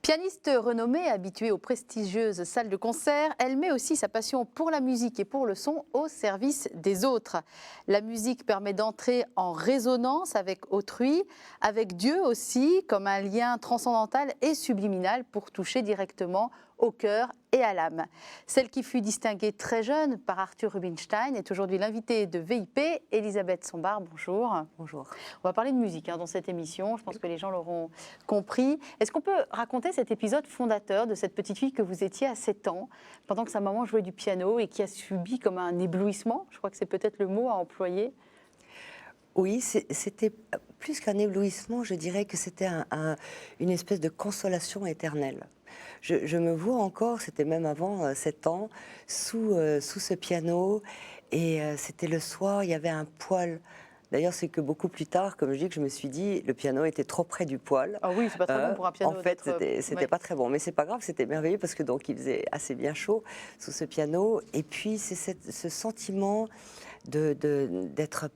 Pianiste renommée, habituée aux prestigieuses salles de concert, elle met aussi sa passion pour la musique et pour le son au service des autres. La musique permet d'entrer en résonance avec autrui, avec Dieu aussi, comme un lien transcendantal et subliminal pour toucher directement au cœur et à l'âme. Celle qui fut distinguée très jeune par Arthur Rubinstein est aujourd'hui l'invitée de VIP, Elisabeth Sombart. Bonjour. Bonjour. On va parler de musique dans cette émission, je pense que les gens l'auront compris. Est-ce qu'on peut raconter cet épisode fondateur de cette petite fille que vous étiez à 7 ans, pendant que sa maman jouait du piano et qui a subi comme un éblouissement? Je crois que c'est peut-être le mot à employer. Oui, c'était plus qu'un éblouissement, je dirais que c'était une espèce de consolation éternelle. Je me vois encore, c'était même avant 7 ans, sous ce piano, et c'était le soir, il y avait un poêle. D'ailleurs, c'est que beaucoup plus tard, comme je dis, que je me suis dit, le piano était trop près du poêle. Ah oui, c'est pas très bon pour un piano. En fait, c'était pas très bon, mais c'est pas grave, c'était merveilleux parce que donc il faisait assez bien chaud sous ce piano. Et puis c'est ce sentiment d'être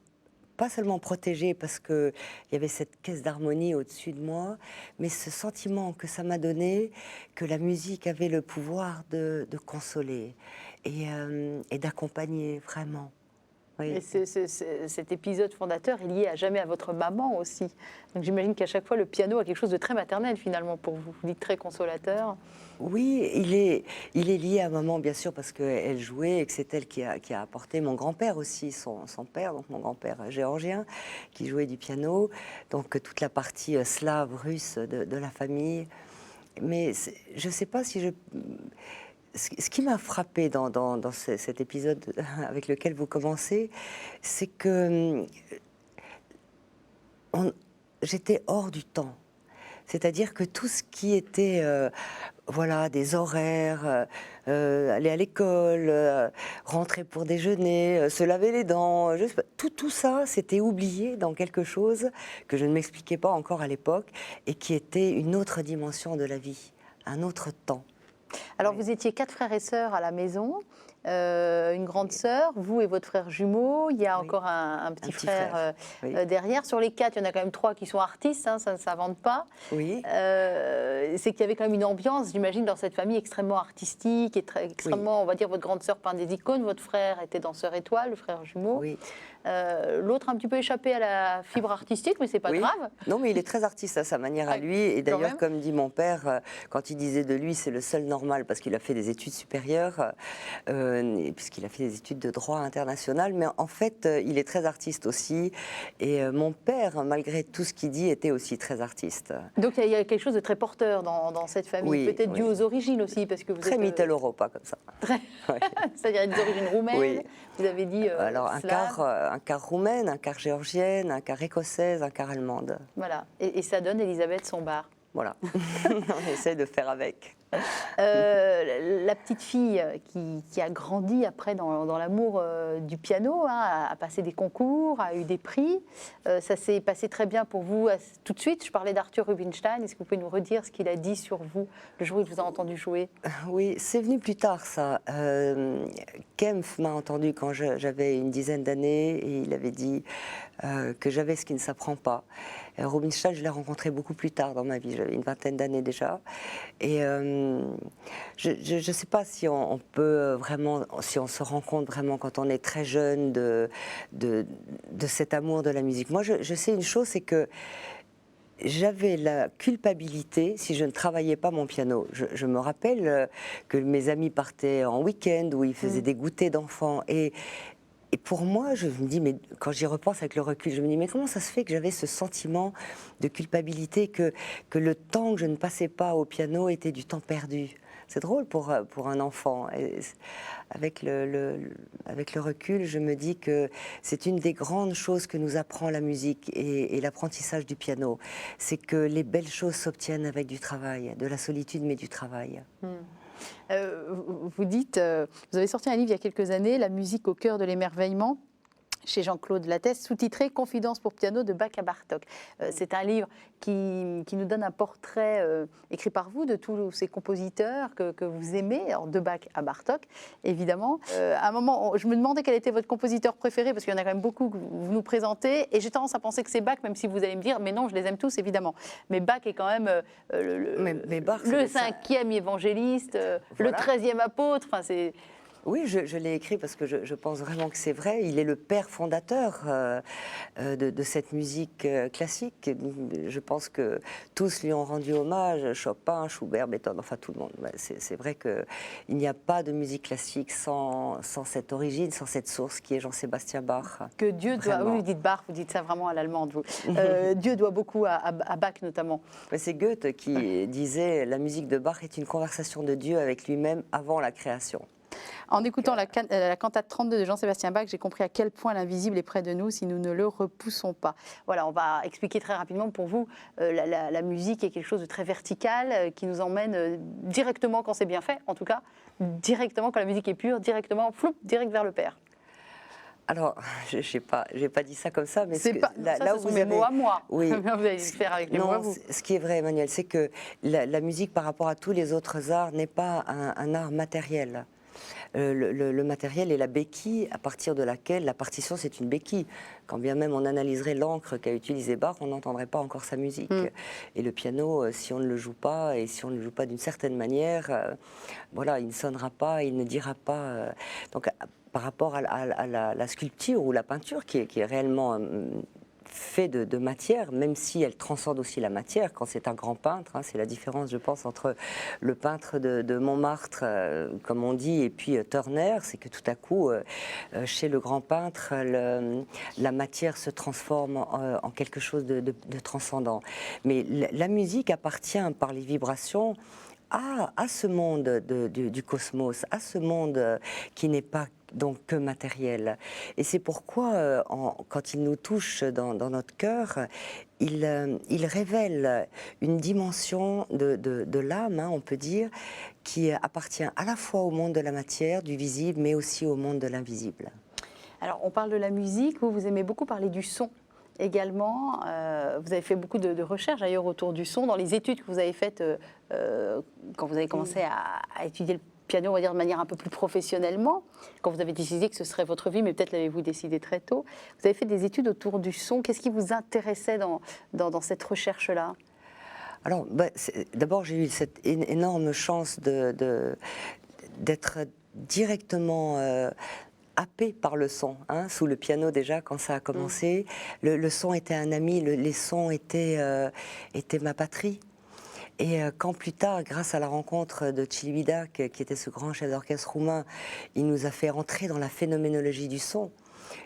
pas seulement protégée parce qu'il y avait cette caisse d'harmonie au-dessus de moi, mais ce sentiment que ça m'a donné, que la musique avait le pouvoir de consoler et d'accompagner vraiment. Oui. Et cet épisode fondateur est lié à jamais à votre maman aussi. Donc j'imagine qu'à chaque fois, le piano a quelque chose de très maternel finalement pour vous. Vous dites très consolateur. Oui, il est lié à maman, bien sûr, parce qu'elle jouait et que c'est elle qui a apporté mon grand-père aussi, son père, donc mon grand-père géorgien, qui jouait du piano, donc toute la partie slave, russe de la famille. Mais je ne sais pas si je... Ce qui m'a frappé dans cet épisode avec lequel vous commencez, c'est que j'étais hors du temps. C'est-à-dire que tout ce qui était, voilà, des horaires, aller à l'école, rentrer pour déjeuner, se laver les dents, je sais pas, tout ça, c'était oublié dans quelque chose que je ne m'expliquais pas encore à l'époque et qui était une autre dimension de la vie, un autre temps. Alors Oui. vous étiez 4 frères et sœurs à la maison, une grande sœur, vous et votre frère jumeau, il y a Oui. encore un petit frère, frère. Oui. derrière. Sur les 4, il y en a quand même 3 qui sont artistes, hein, ça ne s'invente pas. Oui. C'est qu'il y avait quand même une ambiance, j'imagine, dans cette famille extrêmement artistique, et extrêmement, on va dire, votre grande sœur peint des icônes, votre frère était danseur étoile, le frère jumeau. Oui. L'autre un petit peu échappé à la fibre artistique, mais c'est pas Oui. grave. Non, mais il est très artiste à sa manière à Ah, lui. Et quand d'ailleurs, même. comme dit mon père, quand il disait de lui, c'est le seul normal parce qu'il a fait des études supérieures, puisqu'il a fait des études de droit international. Mais en fait, il est très artiste aussi. Et mon père, malgré tout ce qu'il dit, était aussi très artiste. Donc il y a quelque chose de très porteur dans cette famille, Oui, peut-être dû oui. aux origines aussi, parce que vous Très êtes Mitteleuropa, comme ça. très, Ouais. c'est-à-dire des origines roumaines. Oui. Vous avez dit Alors, slave. un quart roumaine, un quart géorgienne, un quart écossaise, un quart allemande. Voilà, et ça donne Elisabeth Sombart. Voilà. On essaie de faire avec. La petite fille qui a grandi après dans l'amour du piano, hein, a passé des concours, a eu des prix. Ça s'est passé très bien pour vous tout de suite. Je parlais d'Arthur Rubinstein. Est-ce que vous pouvez nous redire ce qu'il a dit sur vous le jour où il vous a entendu jouer? Oui, c'est venu plus tard ça. Kempf m'a entendu quand j'avais une dizaine d'années et il avait dit que j'avais ce qui ne s'apprend pas. Rubinstein, je l'ai rencontré beaucoup plus tard dans ma vie, j'avais une vingtaine d'années déjà. Et je ne sais pas si on peut vraiment, si on se rend compte vraiment quand on est très jeune de cet amour de la musique. Moi, je sais une chose, c'est que j'avais la culpabilité si je ne travaillais pas mon piano. Je me rappelle que mes amis partaient en week-end où ils faisaient des goûters d'enfants et pour moi, je me dis, mais quand j'y repense avec le recul, je me dis, mais comment ça se fait que j'avais ce sentiment de culpabilité, que le temps que je ne passais pas au piano était du temps perdu? C'est drôle pour un enfant. Et avec le recul, je me dis que c'est une des grandes choses que nous apprend la musique et l'apprentissage du piano. C'est que les belles choses s'obtiennent avec du travail, de la solitude, mais du travail. Vous dites, vous avez sorti un livre il y a quelques années, La musique au cœur de l'émerveillement. chez Jean-Claude Lattès, sous-titré Confidence pour piano de Bach à Bartók. C'est un livre qui nous donne un portrait écrit par vous de tous ces compositeurs que vous aimez, alors de Bach à Bartók, évidemment. À un moment, je me demandais quel était votre compositeur préféré, parce qu'il y en a quand même beaucoup que vous nous présentez, et j'ai tendance à penser que c'est Bach, même si vous allez me dire, mais non, je les aime tous, évidemment. Mais Bach est quand même Mais Bach, le 5e évangéliste, voilà. le 13e apôtre, enfin c'est... Oui, je l'ai écrit parce que je pense vraiment que c'est vrai. Il est le père fondateur de cette musique classique. Je pense que tous lui ont rendu hommage, Chopin, Schubert, Beethoven, enfin tout le monde. C'est vrai qu'il n'y a pas de musique classique sans cette origine, sans cette source qui est Jean-Sébastien Bach. Que Dieu doit, Vraiment. oui, vous dites Bach, vous dites ça vraiment à l'allemande, vous. Dieu doit beaucoup à Bach notamment. C'est Goethe qui disait « La musique de Bach est une conversation de Dieu avec lui-même avant la création ». En écoutant la cantate 32 de Jean-Sébastien Bach, j'ai compris à quel point l'invisible est près de nous si nous ne le repoussons pas. Voilà, on va expliquer très rapidement pour vous, la musique est quelque chose de très vertical qui nous emmène directement, quand c'est bien fait, en tout cas, directement, quand la musique est pure, directement, floup, direct vers le Père. Alors, je n'ai pas dit ça comme ça, mais là où vous avez... mots à moi. Oui. Vous allez le faire avec les mots à vous. Ce qui est vrai, Emmanuel, c'est que la musique, par rapport à tous les autres arts, n'est pas un art matériel. Le matériel est la béquille à partir de laquelle la partition, c'est une béquille. Quand bien même on analyserait l'encre qu'a utilisé Bach, on n'entendrait pas encore sa musique. Et le piano, si on ne le joue pas, et si on ne le joue pas d'une certaine manière, voilà, il ne sonnera pas, il ne dira pas. Donc, par rapport à la sculpture ou la peinture, qui est réellement fait de matière, même si elle transcende aussi la matière, quand c'est un grand peintre, hein, c'est la différence, je pense, entre le peintre de Montmartre, comme on dit, et puis Turner, c'est que tout à coup, chez le grand peintre, la matière se transforme en quelque chose de transcendant. Mais la musique appartient par les vibrations à ce monde du cosmos, à ce monde qui n'est pas donc que matériel. Et c'est pourquoi, quand il nous touche dans notre cœur, il révèle une dimension de l'âme, hein, on peut dire, qui appartient à la fois au monde de la matière, du visible, mais aussi au monde de l'invisible. Alors, on parle de la musique, vous aimez beaucoup parler du son. Également, vous avez fait beaucoup de recherches d'ailleurs autour du son, dans les études que vous avez faites quand vous avez commencé à étudier le piano, on va dire de manière un peu plus professionnellement, quand vous avez décidé que ce serait votre vie, mais peut-être l'avez-vous décidé très tôt. Vous avez fait des études autour du son. Qu'est-ce qui vous intéressait dans cette recherche-là ? Alors, d'abord, j'ai eu cette énorme chance d'être directement happé par le son, hein, sous le piano déjà quand ça a commencé. Le son était un ami, les sons étaient ma patrie. Et quand plus tard, grâce à la rencontre de Cilibidache, qui était ce grand chef d'orchestre roumain, il nous a fait entrer dans la phénoménologie du son,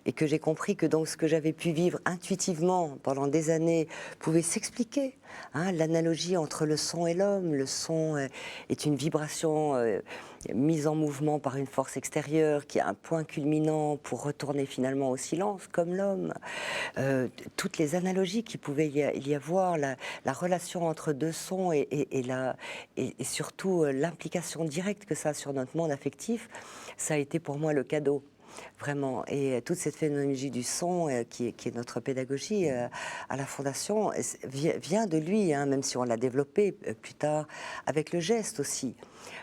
et que j'ai compris que donc ce que j'avais pu vivre intuitivement pendant des années pouvait s'expliquer. Hein, l'analogie entre le son et l'homme. Le son est une vibration mise en mouvement par une force extérieure qui a un point culminant pour retourner finalement au silence, comme l'homme. Toutes les analogies qu'il pouvait y avoir, la relation entre deux sons et surtout l'implication directe que ça a sur notre monde affectif, ça a été pour moi le cadeau. Vraiment, et toute cette phénoménologie du son qui est notre pédagogie à la Fondation vient de lui, hein, même si on l'a développé plus tard avec le geste aussi.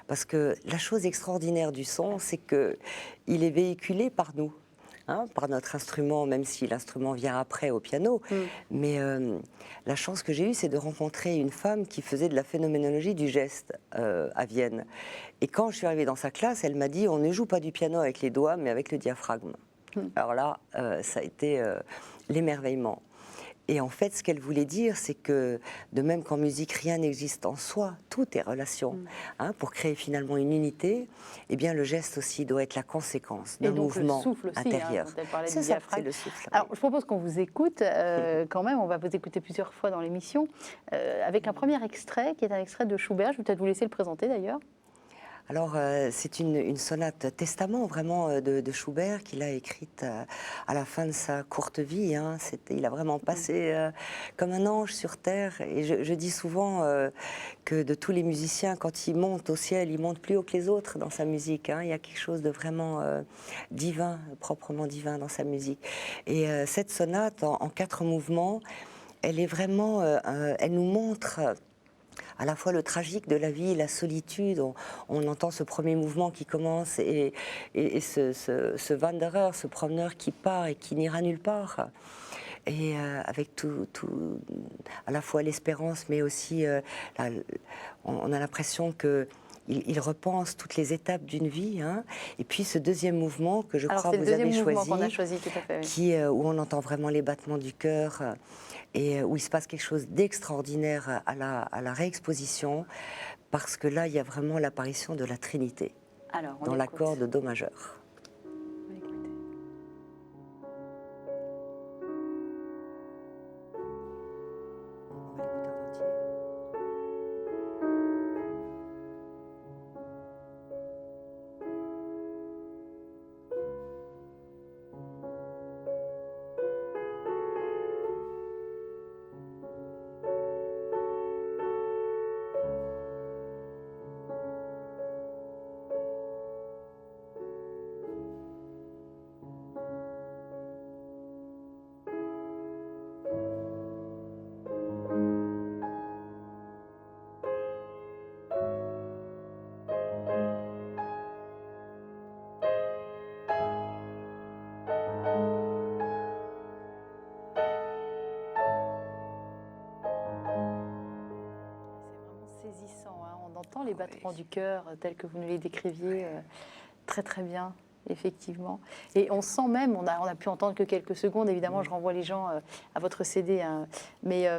Parce que la chose extraordinaire du son, c'est qu'il est véhiculé par nous. Hein, par notre instrument, même si l'instrument vient après au piano. Mais la chance que j'ai eue, c'est de rencontrer une femme qui faisait de la phénoménologie du geste à Vienne. Et quand je suis arrivée dans sa classe, elle m'a dit « on ne joue pas du piano avec les doigts, mais avec le diaphragme ». Alors là, ça a été l'émerveillement. Et en fait, ce qu'elle voulait dire, c'est que, de même qu'en musique, rien n'existe en soi, tout est relation. Hein, pour créer finalement une unité, eh bien, le geste aussi doit être la conséquence d'un mouvement intérieur. C'est ça, c'est le souffle. Alors, je propose qu'on vous écoute, quand même, on va vous écouter plusieurs fois dans l'émission, avec un premier extrait, qui est un extrait de Schubert. Je vais peut-être vous laisser le présenter d'ailleurs. Alors, c'est une sonate testament vraiment de Schubert qu'il a écrite à la fin de sa courte vie. Hein. Il a vraiment passé comme un ange sur terre. Et je dis souvent que de tous les musiciens, quand il monte au ciel, il monte plus haut que les autres dans sa musique. Hein. Il y a quelque chose de vraiment divin, proprement divin dans sa musique. Et cette sonate en 4 mouvements, elle est vraiment, elle nous montre à la fois le tragique de la vie, la solitude. On entend ce premier mouvement qui commence et ce wanderer, ce promeneur qui part et qui n'ira nulle part. Et avec tout, à la fois l'espérance, mais aussi on a l'impression que il repense toutes les étapes d'une vie. Hein. Et puis ce deuxième mouvement que je crois vous avez choisi, tout à fait, oui. où on entend vraiment les battements du cœur et où il se passe quelque chose d'extraordinaire à la réexposition, parce que là, il y a vraiment l'apparition de la Trinité dans l'accord de Do majeur. On entend les battements du cœur tels que vous nous les décriviez très très bien, effectivement. Et on sent même, on a pu entendre que quelques secondes, évidemment, je renvoie les gens à votre CD, hein, mais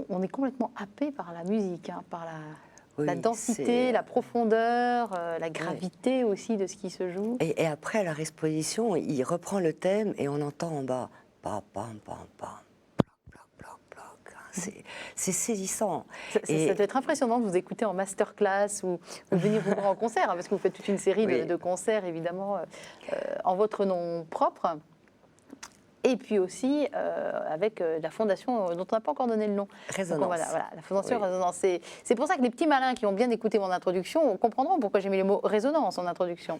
on est complètement happé par la musique, hein, par la densité, la profondeur, la gravité aussi de ce qui se joue. Et après, à la réexposition, il reprend le thème et on entend en bas pam, pam, pam, pam. C'est saisissant. Ça doit être impressionnant de vous écouter en masterclass ou de venir vous voir en concert, hein, parce que vous faites toute une série de concerts, évidemment, en votre nom propre. Et puis aussi avec la fondation dont on n'a pas encore donné le nom. Résonance. Donc, voilà, la fondation Résonance. C'est pour ça que les petits malins qui ont bien écouté mon introduction comprendront pourquoi j'ai mis le mot résonance en introduction.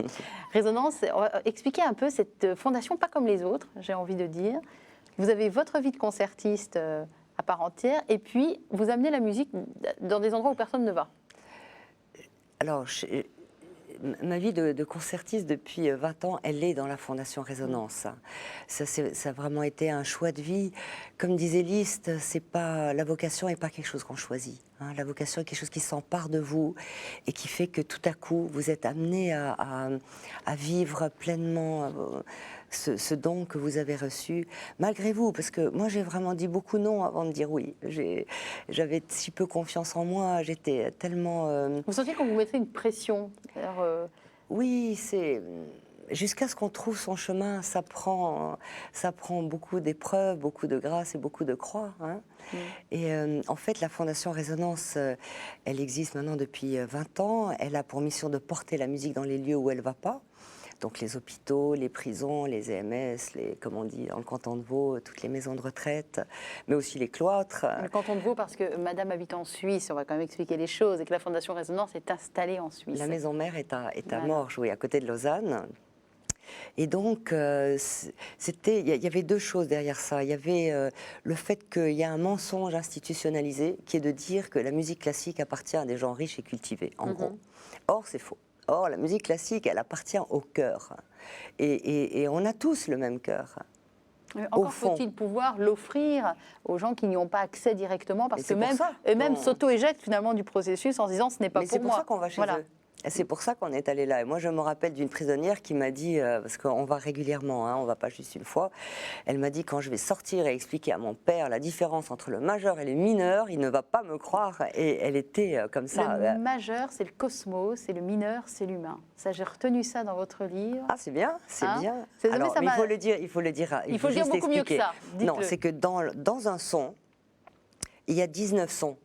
Résonance, on va expliquer un peu cette fondation, pas comme les autres, j'ai envie de dire. Vous avez votre vie de concertiste à part entière, et puis vous amenez la musique dans des endroits où personne ne va. Alors, ma vie de concertiste depuis 20 ans, elle est dans la Fondation Résonance. Ça a vraiment été un choix de vie. Comme disait Liszt, la vocation n'est pas quelque chose qu'on choisit. Hein. La vocation est quelque chose qui s'empare de vous et qui fait que tout à coup, vous êtes amené à vivre pleinement ce don que vous avez reçu, malgré vous, parce que moi j'ai vraiment dit beaucoup non avant de dire oui. J'avais si peu confiance en moi, j'étais tellement... Vous sentiez qu'on vous mettait une pression Oui, c'est... Jusqu'à ce qu'on trouve son chemin, ça prend beaucoup d'épreuves, beaucoup de grâce et beaucoup de croix. Hein. Et en fait, la Fondation Résonance, elle existe maintenant depuis 20 ans. Elle a pour mission de porter la musique dans les lieux où elle ne va pas. Donc les hôpitaux, les prisons, les EMS, comme on dit dans le canton de Vaud, toutes les maisons de retraite, mais aussi les cloîtres. Le canton de Vaud, parce que Madame habite en Suisse, on va quand même expliquer les choses, et que la Fondation Résonance est installée en Suisse. La maison mère est à Morges, oui, à côté de Lausanne. Et donc, il y avait deux choses derrière ça. Il y avait le fait qu'il y a un mensonge institutionnalisé qui est de dire que la musique classique appartient à des gens riches et cultivés, en gros. Or, c'est faux. Or, la musique classique, elle appartient au cœur. Et on a tous le même cœur. Encore faut-il pouvoir l'offrir aux gens qui n'y ont pas accès directement, parce que eux-mêmes s'auto-éjettent finalement du processus en se disant « ce n'est pas pour moi ». C'est pour ça qu'on va chez eux. C'est pour ça qu'on est allé là. Et moi, je me rappelle d'une prisonnière qui m'a dit, parce qu'on va régulièrement, hein, on ne va pas juste une fois, elle m'a dit, quand je vais sortir et expliquer à mon père la différence entre le majeur et le mineur, il ne va pas me croire. Et elle était comme ça. Le majeur, c'est le cosmos, et le mineur, c'est l'humain. Ça, j'ai retenu ça dans votre livre. Ah, c'est bien, c'est bien. Alors, mais il faut le dire beaucoup mieux que ça. Non, c'est que dans un son, il y a 19 sons.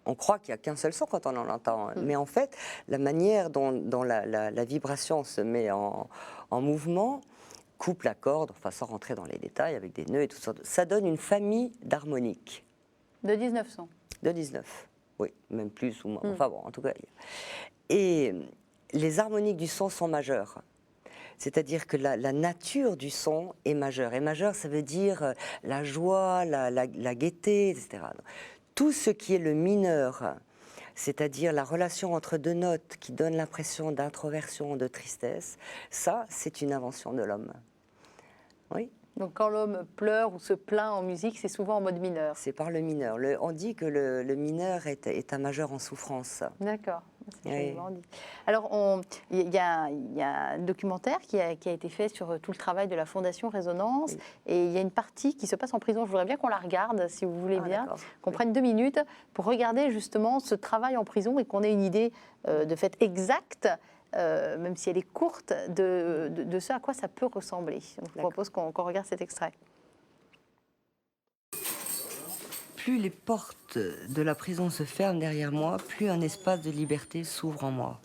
On croit qu'il n'y a qu'un seul son quand on en entend. Mais en fait, la manière dont la vibration se met en mouvement, coupe la corde, enfin sans rentrer dans les détails, avec des nœuds et tout ça, ça donne une famille d'harmoniques. De 1900. De 19, oui, même plus ou moins. Enfin bon, en tout cas. Et les harmoniques du son sont majeures. C'est-à-dire que la nature du son est majeure. Et majeure, ça veut dire la joie, la gaieté, etc. Tout ce qui est le mineur, c'est-à-dire la relation entre deux notes qui donne l'impression d'introversion, de tristesse, ça, c'est une invention de l'homme. Oui. Donc quand l'homme pleure ou se plaint en musique, c'est souvent en mode mineur. C'est par le mineur. On dit que le mineur est un majeur en souffrance. D'accord. C'est Oui. joliment dit. Alors, il y a un documentaire qui a été fait sur tout le travail de la Fondation Résonance. Oui. Et il y a une partie qui se passe en prison. Je voudrais bien qu'on la regarde, si vous voulez bien, qu'on Oui. prenne 2 minutes pour regarder justement ce travail en prison et qu'on ait une idée de fait exacte, même si elle est courte, de ce à quoi ça peut ressembler. Donc, je vous propose qu'on regarde cet extrait. Plus les portes de la prison se ferment derrière moi, plus un espace de liberté s'ouvre en moi.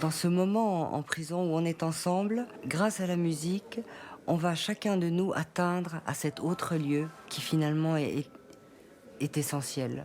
Dans ce moment en prison où on est ensemble, grâce à la musique, on va chacun de nous atteindre à cet autre lieu qui finalement est essentiel.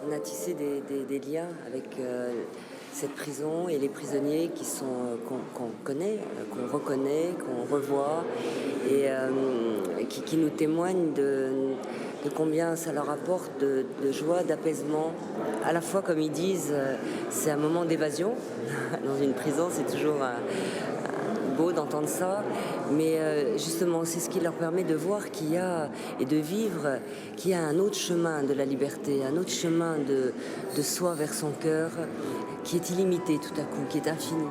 On a tissé des liens avec cette prison et les prisonniers qu'on connaît, qu'on reconnaît, qu'on revoit et qui nous témoignent de combien ça leur apporte de joie, d'apaisement. À la fois, comme ils disent, c'est un moment d'évasion. Dans une prison, c'est toujours beau d'entendre ça, mais justement c'est ce qui leur permet de voir qu'il y a et de vivre qu'il y a un autre chemin de la liberté, un autre chemin de soi vers son cœur qui est illimité tout à coup, qui est infini.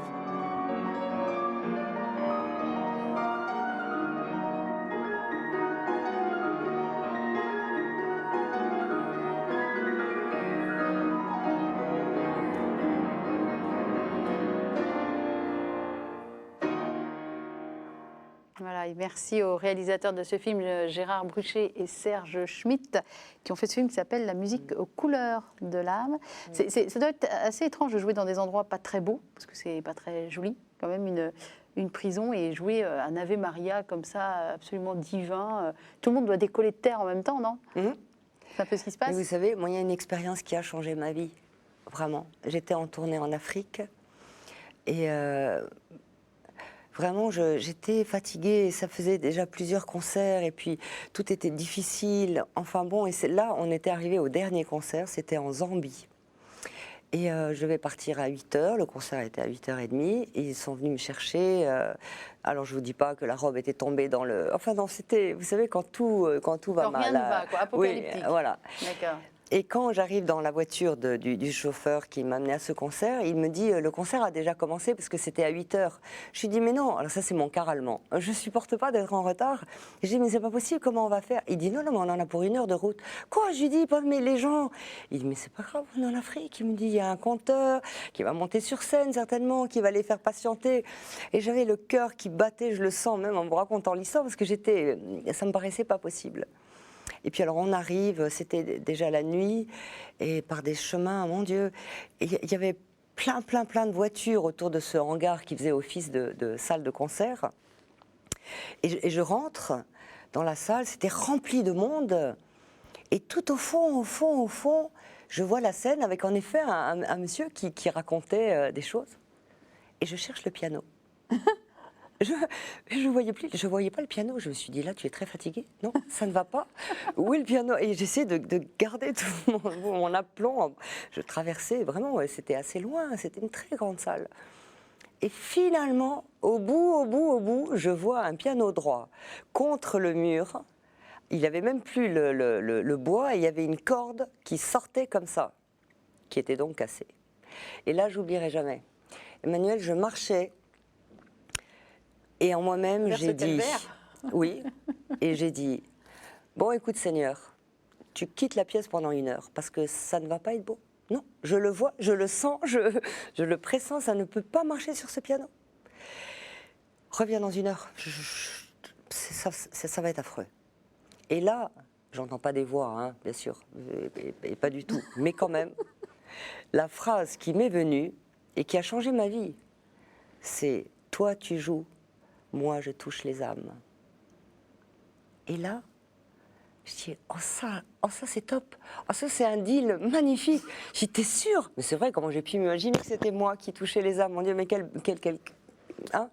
Voilà, et merci aux réalisateurs de ce film, Gérard Bruchet et Serge Schmitt, qui ont fait ce film qui s'appelle La musique aux couleurs de l'âme. Ça doit être assez étrange de jouer dans des endroits pas très beaux, parce que c'est pas très joli, quand même une prison, et jouer un Ave Maria comme ça, absolument divin. Tout le monde doit décoller de terre en même temps, non? C'est un peu ce qui se passe. Mais vous savez, moi, il y a une expérience qui a changé ma vie, vraiment. J'étais en tournée en Afrique, et vraiment, j'étais fatiguée, ça faisait déjà plusieurs concerts et puis tout était difficile. Enfin bon, et là, on était arrivé au dernier concert, c'était en Zambie. Et je vais partir à 8h, le concert était à 8h30, et ils sont venus me chercher. Alors je ne vous dis pas que la robe était tombée dans le... Enfin non, c'était, vous savez, quand tout va mal. Rien ne va, quoi, apocalyptique. Oui, voilà. D'accord. Et quand j'arrive dans la voiture du chauffeur qui m'a amené à ce concert, il me dit le concert a déjà commencé parce que c'était à 8h. Je lui dis mais non, alors ça c'est mon car allemand. Je supporte pas d'être en retard. Et je dis mais c'est pas possible, comment on va faire? Il dit non, mais on en a pour 1 heure de route. Quoi? Je lui dis Paul, mais les gens. Il dit mais c'est pas grave, on est en Afrique. Il me dit il y a un compteur qui va monter sur scène certainement, qui va les faire patienter. Et j'avais le cœur qui battait, je le sens même en me racontant l'histoire parce que ça me paraissait pas possible. Et puis alors on arrive, c'était déjà la nuit, et par des chemins, mon Dieu, il y avait plein de voitures autour de ce hangar qui faisait office de salle de concert. Et je rentre dans la salle, c'était rempli de monde, et tout au fond, je vois la scène avec en effet un monsieur qui racontait des choses. Et je cherche le piano. Je ne voyais pas le piano. Je me suis dit, là, tu es très fatiguée. Non, ça ne va pas. Où est le piano? Et j'essaie de garder tout mon aplomb. Je traversais, vraiment, ouais, c'était assez loin. C'était une très grande salle. Et finalement, au bout, je vois un piano droit contre le mur. Il n'avait même plus le bois, et il y avait une corde qui sortait comme ça, qui était donc cassée. Et là, j'oublierai jamais. Emmanuel, je marchais, et en moi-même, Vers ce j'ai dit... calvaire. Oui, et j'ai dit, bon, écoute Seigneur, tu quittes la pièce pendant 1 heure, parce que ça ne va pas être beau. Non, je le vois, je le sens, je le pressens, ça ne peut pas marcher sur ce piano. Reviens dans 1 heure, ça va être affreux. Et là, j'entends pas des voix, hein, bien sûr, et pas du tout, mais quand même, la phrase qui m'est venue et qui a changé ma vie, c'est « Toi, tu joues, moi, je touche les âmes ». Et là, je dis « Oh ça c'est top, oh ça c'est un deal magnifique ». J'étais sûre, mais c'est vrai, comment j'ai pu m'imaginer que c'était moi qui touchais les âmes, mon Dieu, mais quel hein.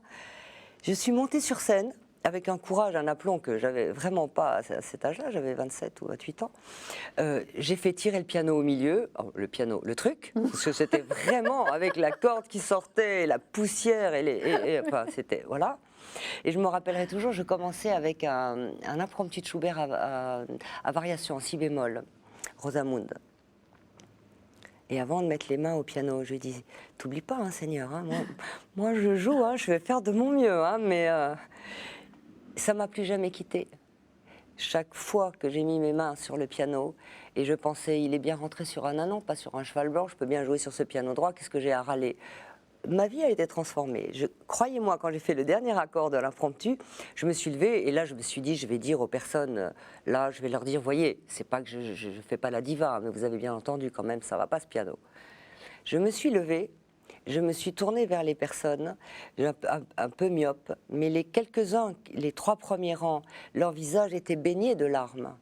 Je suis montée sur scène avec un courage, un aplomb que j'avais vraiment pas à cet âge-là, j'avais 27 ou 28 ans. J'ai fait tirer le piano au milieu, le truc, parce que c'était vraiment avec la corde qui sortait, la poussière, enfin, c'était, voilà. Et je me rappellerai toujours, je commençais avec un impromptu de Schubert à variation en si bémol, Rosamunde. Et avant de mettre les mains au piano, je lui dis, t'oublies pas, hein, Seigneur, hein, moi je joue, hein, je vais faire de mon mieux, hein, mais ça m'a plus jamais quitté. Chaque fois que j'ai mis mes mains sur le piano, et je pensais, il est bien rentré sur un ânon, pas sur un cheval blanc, je peux bien jouer sur ce piano droit, qu'est-ce que j'ai à râler? Ma vie a été transformée. Croyez-moi, quand j'ai fait le dernier accord de l'impromptu, je me suis levée et là je me suis dit, je vais dire aux personnes, là je vais leur dire, voyez, c'est pas que je ne fais pas la diva, mais vous avez bien entendu quand même, ça va pas ce piano. Je me suis levée, je me suis tournée vers les personnes, un peu myope, mais les quelques-uns, les 3 premiers rangs, leur visage était baigné de larmes.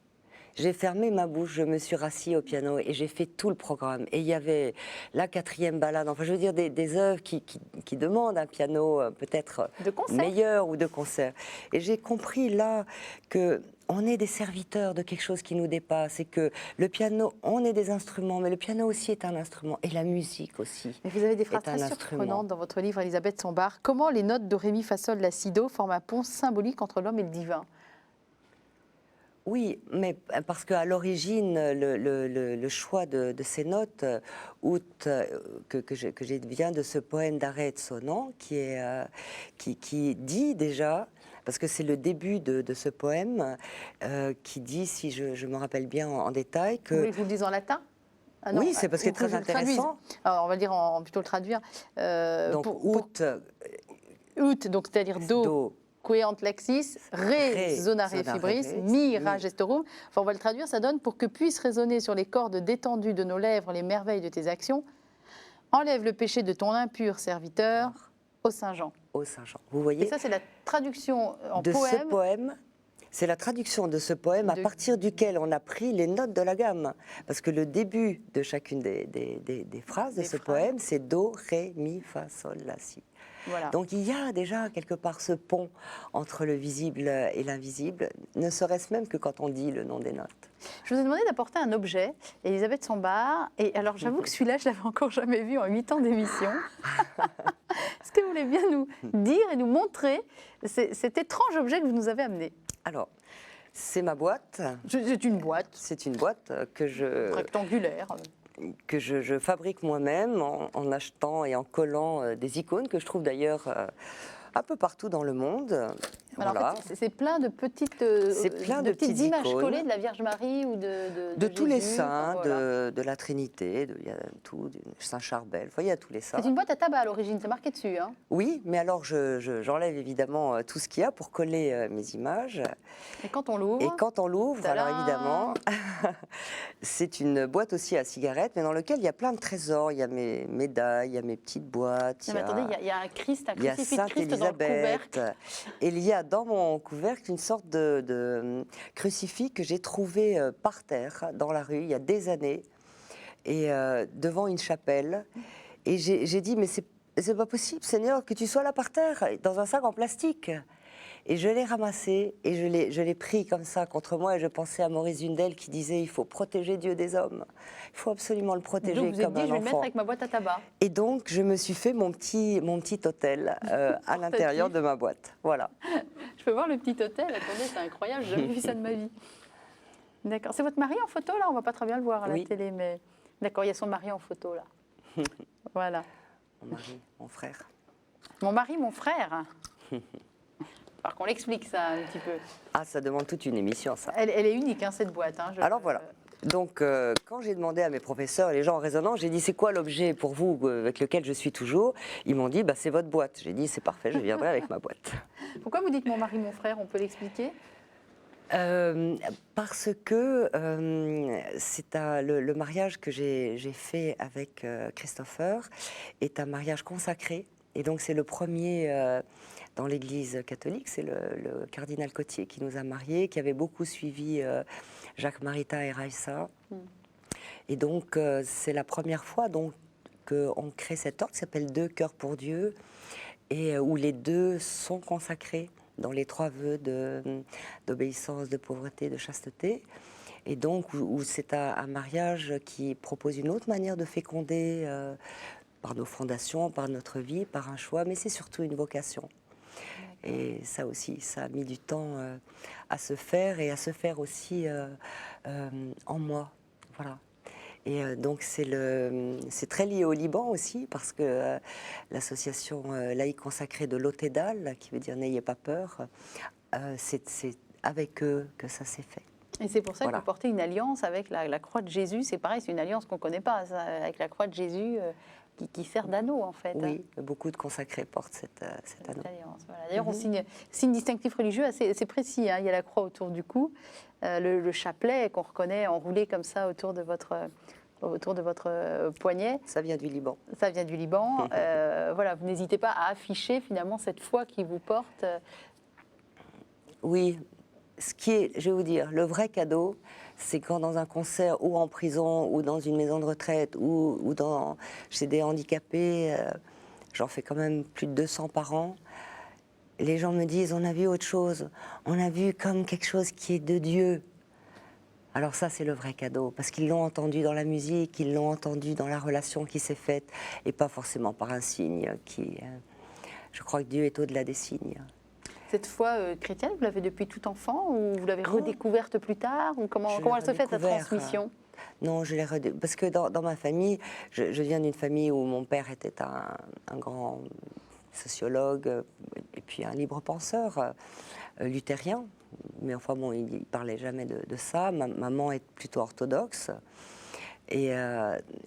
J'ai fermé ma bouche, je me suis rassis au piano et j'ai fait tout le programme. Et il y avait la 4e balade, enfin je veux dire des œuvres qui demandent un piano peut-être meilleur ou de concert. Et j'ai compris là que on est des serviteurs de quelque chose qui nous dépasse et que le piano, on est des instruments, mais le piano aussi est un instrument et la musique aussi. Mais vous avez des phrases très surprenantes dans votre livre, Elisabeth Sombart. Comment les notes do, ré, mi, fa, sol, la, si, do forment un pont symbolique entre l'homme et le divin? Oui, mais parce qu'à l'origine, le choix de ces notes, vient de ce poème d'Arrête Sonnant, qui dit déjà, parce que c'est le début de ce poème, qui dit, si je me rappelle bien en détail, que... Vous voulez que je vous le dise en latin? Ah non, oui, c'est parce que c'est très intéressant. Alors, on va dire plutôt le traduire. Donc, ut, donc c'est-à-dire do. Queant lexis, sonare fibris, mi ra gestorum. Enfin, on va le traduire, ça donne pour que puissent résonner sur les cordes détendues de nos lèvres les merveilles de tes actions. Enlève le péché de ton impur serviteur, ô Saint Jean. Ô Saint Jean. Vous voyez. Et ça, c'est la traduction en de poème. Ce poème. C'est la traduction de ce poème à partir duquel on a pris les notes de la gamme. Parce que le début de chacune des phrases de ce poème, c'est do, ré, mi, fa, sol, la, si. Voilà. Donc il y a déjà quelque part ce pont entre le visible et l'invisible, ne serait-ce même que quand on dit le nom des notes. Je vous ai demandé d'apporter un objet, Elisabeth Sombart, et alors j'avoue que celui-là, je ne l'avais encore jamais vu en 8 ans d'émission. Est-ce que vous voulez bien nous dire et nous montrer cet étrange objet que vous nous avez amené? Alors, c'est ma boîte. C'est une boîte. C'est une boîte rectangulaire. Que je fabrique moi-même en achetant et en collant des icônes que je trouve d'ailleurs un peu partout dans le monde. Alors, voilà. En fait, c'est plein de petites, petites images collées de la Vierge Marie ou de tous les saints, voilà. de la Trinité, il y a tout, Saint Charbel, il y a tous les saints. C'est une boîte à tabac à l'origine, c'est marqué dessus. Hein. Oui, mais alors j'enlève évidemment tout ce qu'il y a pour coller mes images. Et quand on l'ouvre alors évidemment, c'est une boîte aussi à cigarettes, mais dans laquelle il y a plein de trésors. Il y a mes médailles, il y a mes petites boîtes. Non, mais attendez, il y a un Christ, un crucifix de Christ dans le couvercle. Et il y a dans mon couvercle une sorte de crucifix que j'ai trouvé par terre dans la rue il y a des années et devant une chapelle. Et j'ai dit, mais c'est pas possible, Seigneur, que tu sois là par terre, dans un sac en plastique. Et je l'ai ramassé et je l'ai pris comme ça contre moi. Et je pensais à Maurice Zundel qui disait, il faut protéger Dieu des hommes. Il faut absolument le protéger Donc vous êtes comme dit, un je vais le mettre enfant. avec ma boîte à tabac. Et donc, je me suis fait mon petit hôtel à l'intérieur de ma boîte. Voilà. Je peux voir le petit hôtel. Attendez, c'est incroyable, j'ai jamais vu ça de ma vie. D'accord. C'est votre mari en photo, là? On va pas très bien le voir à la Oui. télé, mais... D'accord, il y a son mari en photo, là. Voilà. Mon mari, mon frère. Mon mari, mon frère. Alors qu'on l'explique ça un petit peu. Ah, ça demande toute une émission, ça. Elle est unique, hein, cette boîte. Hein, Alors voilà. Donc, quand j'ai demandé à mes professeurs, les gens en résonance, j'ai dit, c'est quoi l'objet pour vous avec lequel je suis toujours? Ils m'ont dit, bah, c'est votre boîte. J'ai dit, c'est parfait, je viendrai avec ma boîte. Pourquoi vous dites mon mari, mon frère? On peut l'expliquer? Parce que le mariage que j'ai fait avec Christopher est un mariage consacré. Et donc c'est le premier dans l'Église catholique, c'est le cardinal Cotier qui nous a mariés, qui avait beaucoup suivi Jacques Maritain et Raissa. Et donc c'est la première fois qu'on crée cet ordre qui s'appelle Deux cœurs pour Dieu, et où les deux sont consacrés dans les 3 vœux d'obéissance, de pauvreté, de chasteté. Et donc, où c'est un mariage qui propose une autre manière de féconder par nos fondations, par notre vie, par un choix, mais c'est surtout une vocation. Et ça aussi, ça a mis du temps à se faire et à se faire aussi en moi. Voilà. Et donc c'est très lié au Liban aussi, parce que l'association laïque consacrée de l'Otedal, qui veut dire n'ayez pas peur, c'est avec eux que ça s'est fait. Et c'est pour ça Voilà. que vous portez une alliance avec la croix de Jésus. C'est pareil, c'est une alliance qu'on ne connaît pas, ça, avec la croix de Jésus qui sert d'anneau en fait. Oui, beaucoup de consacrés portent cet anneau. Alliance, voilà. D'ailleurs, on signe distinctif religieux assez précis. Hein. Il y a la croix autour du cou, le chapelet qu'on reconnaît enroulé comme ça autour de votre poignet. Ça vient du Liban. Ça vient du Liban. Voilà, vous n'hésitez pas à afficher finalement cette foi qui vous porte. Oui, ce qui est, je vais vous dire, le vrai cadeau, c'est quand dans un concert ou en prison ou dans une maison de retraite ou chez des handicapés, j'en fais quand même plus de 200 par an, les gens me disent on a vu autre chose, on a vu comme quelque chose qui est de Dieu. Alors ça, c'est le vrai cadeau, parce qu'ils l'ont entendu dans la musique, ils l'ont entendu dans la relation qui s'est faite, et pas forcément par un signe qui... je crois que Dieu est au-delà des signes. Cette foi chrétienne, vous l'avez depuis tout enfant ou vous l'avez redécouverte plus tard ou comment elle se fait, cette transmission? Non, je l'ai parce que dans ma famille, je viens d'une famille où mon père était un grand sociologue et puis un libre penseur luthérien. Mais enfin bon, il ne parlait jamais de ça. Ma maman est plutôt orthodoxe. Et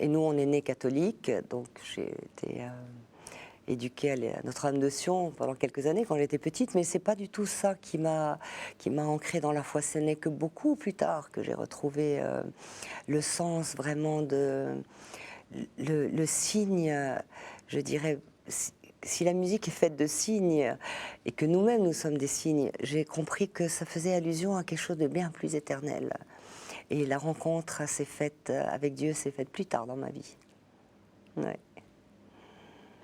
nous, on est nés catholiques, donc j'ai été... éduquée à Notre-Dame de Sion pendant quelques années quand j'étais petite, mais c'est pas du tout ça qui m'a ancrée dans la foi. Ce n'est que beaucoup plus tard que j'ai retrouvé le sens vraiment le signe, je dirais. Si la musique est faite de signes et que nous-mêmes nous sommes des signes, j'ai compris que ça faisait allusion à quelque chose de bien plus éternel. Et la rencontre s'est faite avec Dieu s'est faite plus tard dans ma vie. Ouais.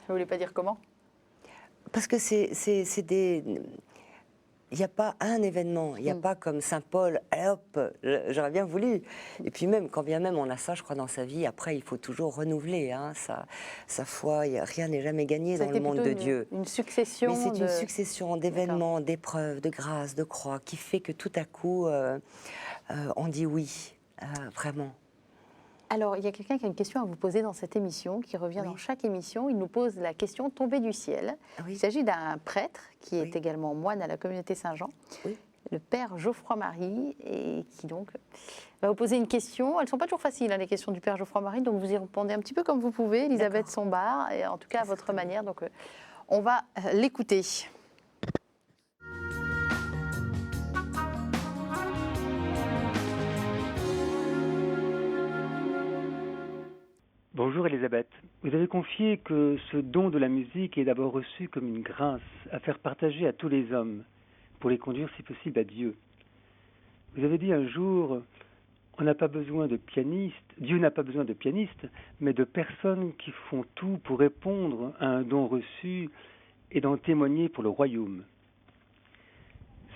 Vous ne voulez pas dire comment? Parce que c'est des... Il n'y a pas un événement, il n'y a pas comme Saint-Paul, hop, j'aurais bien voulu. Et puis même, quand bien même on a ça, je crois, dans sa vie, après il faut toujours renouveler hein, sa foi, rien n'est jamais gagné dans le monde de Dieu. Une succession. Mais c'est une succession d'événements, d'épreuves, de grâces, de croix, qui fait que tout à coup, on dit oui, vraiment. Alors, il y a quelqu'un qui a une question à vous poser dans cette émission, qui revient dans chaque émission. Il nous pose la question tombée du ciel. Il s'agit d'un prêtre qui est également moine à la communauté Saint-Jean, le père Geoffroy-Marie, et qui donc va vous poser une question. Elles ne sont pas toujours faciles, hein, les questions du père Geoffroy-Marie, donc vous y répondez un petit peu comme vous pouvez, Elisabeth Sombart, et en tout cas à votre manière. Donc, on va l'écouter. Bonjour Elisabeth. Vous avez confié que ce don de la musique est d'abord reçu comme une grâce à faire partager à tous les hommes, pour les conduire si possible à Dieu. Vous avez dit un jour, on n'a pas besoin de pianistes, Dieu n'a pas besoin de pianistes, mais de personnes qui font tout pour répondre à un don reçu et d'en témoigner pour le royaume.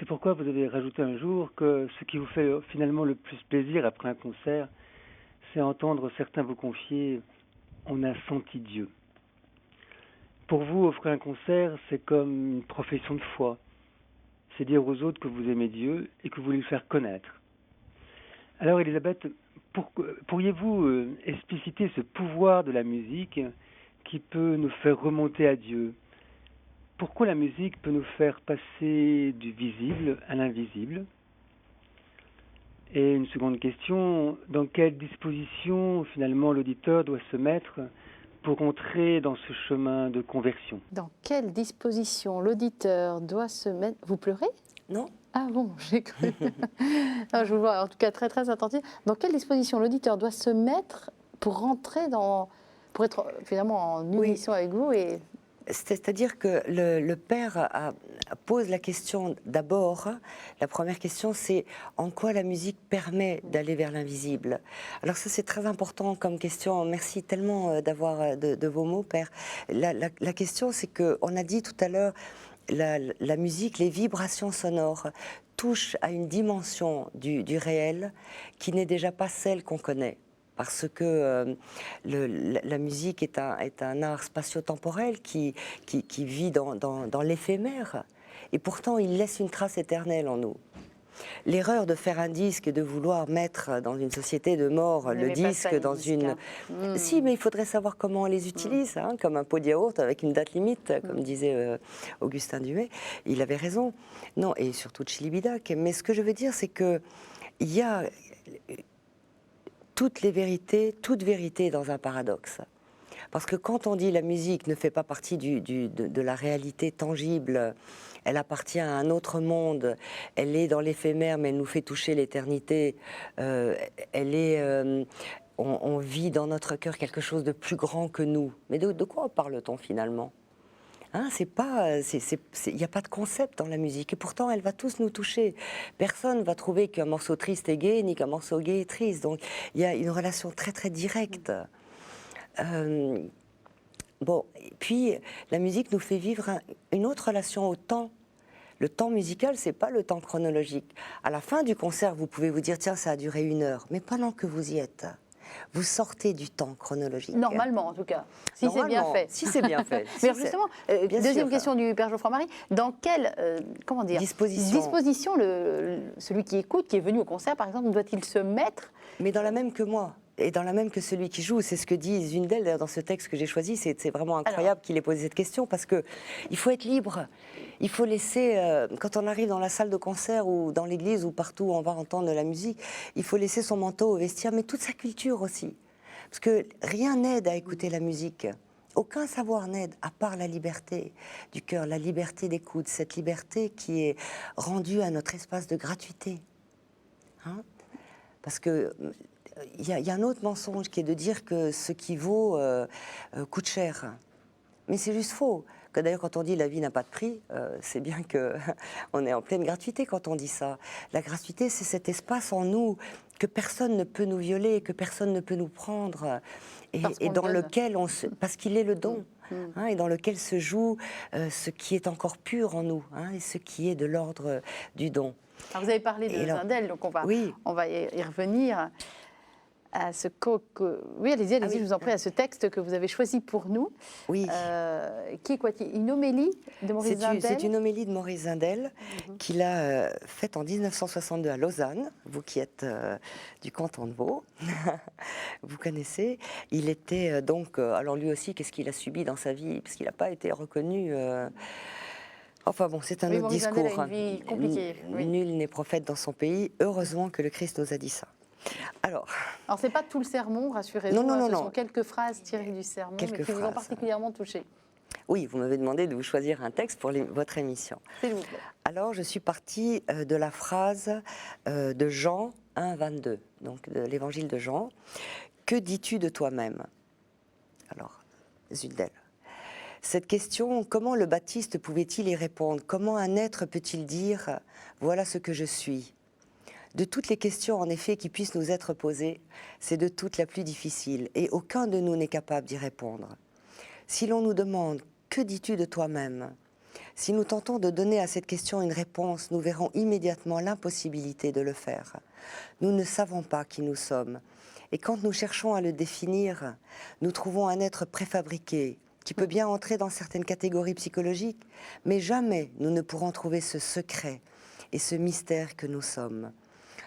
C'est pourquoi vous avez rajouté un jour que ce qui vous fait finalement le plus plaisir après un concert, c'est entendre certains vous confier « on a senti Dieu ». Pour vous, offrir un concert, c'est comme une profession de foi. C'est dire aux autres que vous aimez Dieu et que vous voulez le faire connaître. Alors Elisabeth, pourriez-vous expliciter ce pouvoir de la musique qui peut nous faire remonter à Dieu? Pourquoi la musique peut nous faire passer du visible à l'invisible? Et une seconde question, dans quelle disposition finalement l'auditeur doit se mettre pour entrer dans ce chemin de conversion? Dans quelle disposition l'auditeur doit se mettre... Vous pleurez? Non. Ah bon, j'ai cru. Non, je vous vois en tout cas très très attentive. Dans quelle disposition l'auditeur doit se mettre pour rentrer dans... pour être finalement en unisson avec vous et... C'est-à-dire que le père pose la question d'abord. La première question, c'est en quoi la musique permet d'aller vers l'invisible. Alors ça, c'est très important comme question. Merci tellement d'avoir de vos mots, père. La question, c'est que on a dit tout à l'heure, la musique, les vibrations sonores touchent à une dimension du réel qui n'est déjà pas celle qu'on connaît. Parce que la musique est un art spatio-temporel qui vit dans l'éphémère. Et pourtant, il laisse une trace éternelle en nous. L'erreur de faire un disque et de vouloir mettre dans une société de mort le disque dans une... Si, mais il faudrait savoir comment on les utilise, hein, comme un pot de yaourt avec une date limite, comme disait Augustin Dumay. Il avait raison. Non, et surtout Chilibidac. Mais ce que je veux dire, c'est que il y a... toute vérité est dans un paradoxe. Parce que quand on dit la musique ne fait pas partie de la réalité tangible, elle appartient à un autre monde, elle est dans l'éphémère mais elle nous fait toucher l'éternité, on vit dans notre cœur quelque chose de plus grand que nous. Mais de quoi parle-t-on finalement ? Hein, il n'y a pas de concept dans la musique et pourtant elle va tous nous toucher. Personne ne va trouver qu'un morceau triste est gai ni qu'un morceau gai est triste. Donc il y a une relation très très directe. Et puis la musique nous fait vivre une autre relation au temps. Le temps musical, c'est pas le temps chronologique. À la fin du concert, vous pouvez vous dire tiens, ça a duré 1 heure, mais pendant que vous y êtes, vous sortez du temps chronologique. Normalement, en tout cas, si c'est bien fait. Si c'est bien fait. Mais justement, deuxième question du Père Geoffroy-Marie, dans quelle disposition celui qui écoute, qui est venu au concert, par exemple, doit-il se mettre? Mais dans la même que moi. Et dans la même que celui qui joue, c'est ce que dit Zundel d'ailleurs dans ce texte que j'ai choisi. C'est vraiment incroyable qu'il ait posé cette question parce que il faut être libre. Il faut laisser, quand on arrive dans la salle de concert ou dans l'église ou partout où on va entendre de la musique, il faut laisser son manteau au vestiaire, mais toute sa culture aussi. Parce que rien n'aide à écouter la musique. Aucun savoir n'aide, à part la liberté du cœur, la liberté d'écoute, cette liberté qui est rendue à notre espace de gratuité. Hein ? Parce que il y a un autre mensonge qui est de dire que ce qui vaut coûte cher. Mais c'est juste faux. Que d'ailleurs, quand on dit la vie n'a pas de prix, c'est bien qu'on est en pleine gratuité quand on dit ça. La gratuité, c'est cet espace en nous que personne ne peut nous violer, que personne ne peut nous prendre, et dans lequel parce qu'il est le don, hein, et dans lequel se joue ce qui est encore pur en nous, hein, et ce qui est de l'ordre du don. Alors vous avez parlé de Zundel, donc on va y revenir. À ce oui, allez-y, je vous en prie, à ce texte que vous avez choisi pour nous. Oui. Qui est quoi? Une homélie de Maurice Zundel? C'est une homélie de Maurice Zundel qu'il a faite en 1962 à Lausanne. Vous qui êtes du canton de Vaud, vous connaissez. Il était donc, alors lui aussi, qu'est-ce qu'il a subi dans sa vie? Parce qu'il n'a pas été reconnu... Enfin bon, c'est un autre discours. A une vie compliquée. Nul n'est prophète dans son pays. Heureusement que le Christ nous a dit ça. Alors, c'est pas tout le sermon, rassurez-vous. Non. Ce sont quelques phrases tirées du sermon, mais qui vous ont particulièrement touché. Oui, vous m'avez demandé de vous choisir un texte pour votre émission. S'il vous plaît. Alors, je suis partie de la phrase de Jean 1, 22, donc de l'évangile de Jean. Que dis-tu de toi-même? Alors, Zundel. Cette question, comment le Baptiste pouvait-il y répondre? Comment un être peut-il dire « Voilà ce que je suis » De toutes les questions, en effet, qui puissent nous être posées, c'est de toutes la plus difficile, et aucun de nous n'est capable d'y répondre. Si l'on nous demande « Que dis-tu de toi-même ?» Si nous tentons de donner à cette question une réponse, nous verrons immédiatement l'impossibilité de le faire. Nous ne savons pas qui nous sommes. Et quand nous cherchons à le définir, nous trouvons un être préfabriqué, qui peut bien entrer dans certaines catégories psychologiques, mais jamais nous ne pourrons trouver ce secret et ce mystère que nous sommes.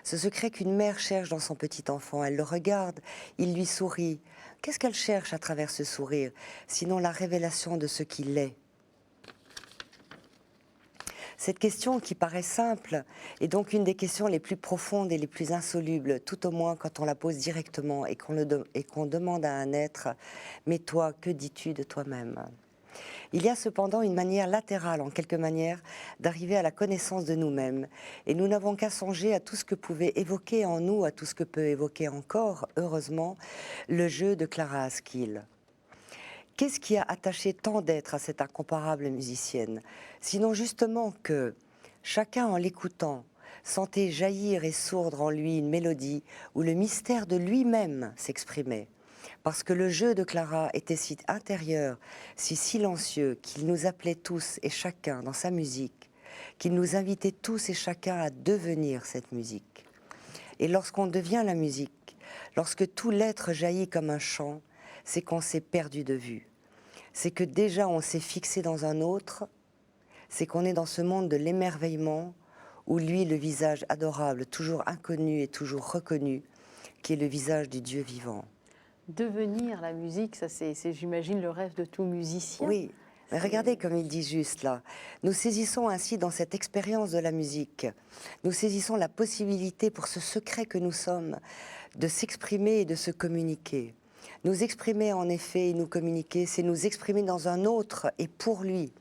Ce secret qu'une mère cherche dans son petit enfant. Elle le regarde, il lui sourit. Qu'est-ce qu'elle cherche à travers ce sourire, sinon la révélation de ce qu'il est? Cette question, qui paraît simple, est donc une des questions les plus profondes et les plus insolubles, tout au moins quand on la pose directement et qu'on demande à un être « Mais toi, que dis-tu de toi-même » Il y a cependant une manière latérale, en quelque manière, d'arriver à la connaissance de nous-mêmes. Et nous n'avons qu'à songer à tout ce que pouvait évoquer en nous, à tout ce que peut évoquer encore, heureusement, le jeu de Clara Askill. Qu'est-ce qui a attaché tant d'êtres à cette incomparable musicienne? Sinon justement que chacun, en l'écoutant, sentait jaillir et sourdre en lui une mélodie où le mystère de lui-même s'exprimait. Parce que le jeu de Clara était si intérieur, si silencieux, qu'il nous appelait tous et chacun dans sa musique, qu'il nous invitait tous et chacun à devenir cette musique. Et lorsqu'on devient la musique, lorsque tout l'être jaillit comme un chant, c'est qu'on s'est perdu de vue. C'est que déjà on s'est fixé dans un autre, c'est qu'on est dans ce monde de l'émerveillement où lui, le visage adorable, toujours inconnu et toujours reconnu, qui est le visage du Dieu vivant. Devenir la musique, ça c'est j'imagine, le rêve de tout musicien. Oui, mais regardez comme il dit juste là. Nous saisissons ainsi dans cette expérience de la musique, nous saisissons la possibilité pour ce secret que nous sommes de s'exprimer et de se communiquer. Nous exprimer en effet et nous communiquer, c'est nous exprimer dans un autre et pour lui.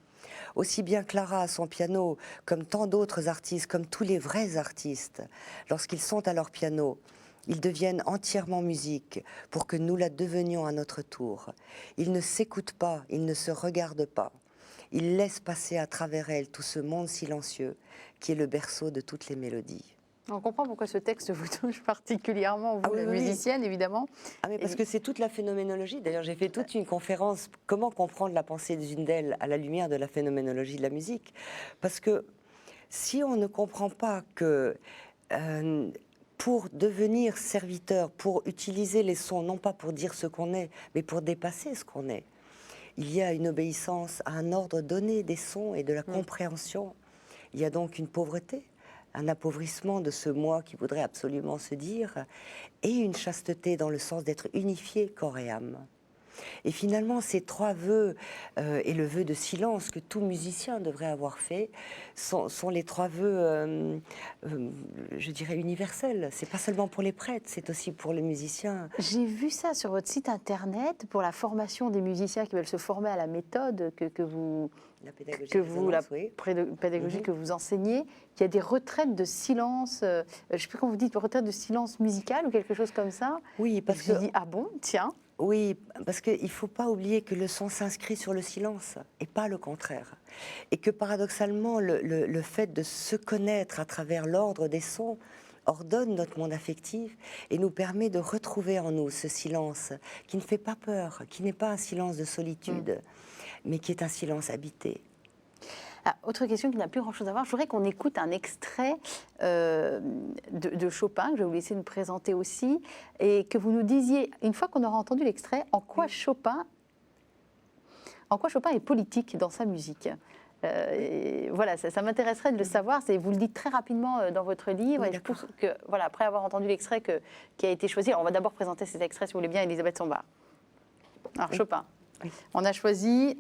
Aussi bien Clara à son piano, comme tant d'autres artistes, comme tous les vrais artistes, lorsqu'ils sont à leur piano, ils deviennent entièrement musique pour que nous la devenions à notre tour. Ils ne s'écoutent pas, ils ne se regardent pas. Ils laissent passer à travers elles tout ce monde silencieux qui est le berceau de toutes les mélodies. On comprend pourquoi ce texte vous touche particulièrement, vous, oui, la musicienne, évidemment. Ah mais parce que c'est toute la phénoménologie. D'ailleurs, j'ai fait toute une conférence « Comment comprendre la pensée de Zundel à la lumière de la phénoménologie de la musique ?» Parce que si on ne comprend pas que pour devenir serviteur, pour utiliser les sons, non pas pour dire ce qu'on est, mais pour dépasser ce qu'on est, il y a une obéissance à un ordre donné des sons et de la compréhension. Il y a donc une pauvreté, un appauvrissement de ce moi qui voudrait absolument se dire, et une chasteté dans le sens d'être unifié corps et âme. Et finalement, ces trois vœux, et le vœu de silence que tout musicien devrait avoir fait, sont les trois vœux, je dirais, universels. C'est pas seulement pour les prêtres, c'est aussi pour les musiciens. J'ai vu ça sur votre site internet pour la formation des musiciens qui veulent se former à la méthode que vous... La pédagogie, pédagogie que vous enseignez, qu'il y a des retraites de silence, je ne sais plus quand vous dites retraite de silence musical ou quelque chose comme ça. Oui, parce que... Je dis, ah bon, tiens. Oui, parce qu'il ne faut pas oublier que le son s'inscrit sur le silence et pas le contraire. Et que paradoxalement, le fait de se connaître à travers l'ordre des sons ordonne notre monde affectif et nous permet de retrouver en nous ce silence qui ne fait pas peur, qui n'est pas un silence de solitude, mais qui est un silence habité. Ah, autre question qui n'a plus grand-chose à voir. Je voudrais qu'on écoute un extrait de Chopin, que je vais vous laisser nous présenter aussi, et que vous nous disiez, une fois qu'on aura entendu l'extrait, en quoi Chopin est politique dans sa musique. Voilà, ça m'intéresserait de le savoir. Vous le dites très rapidement dans votre livre. Oui, et je pense que, voilà, après avoir entendu l'extrait qui a été choisi, alors on va d'abord présenter cet extrait, si vous voulez bien, Elisabeth Sombart. Alors, Chopin. Oui. On a choisi...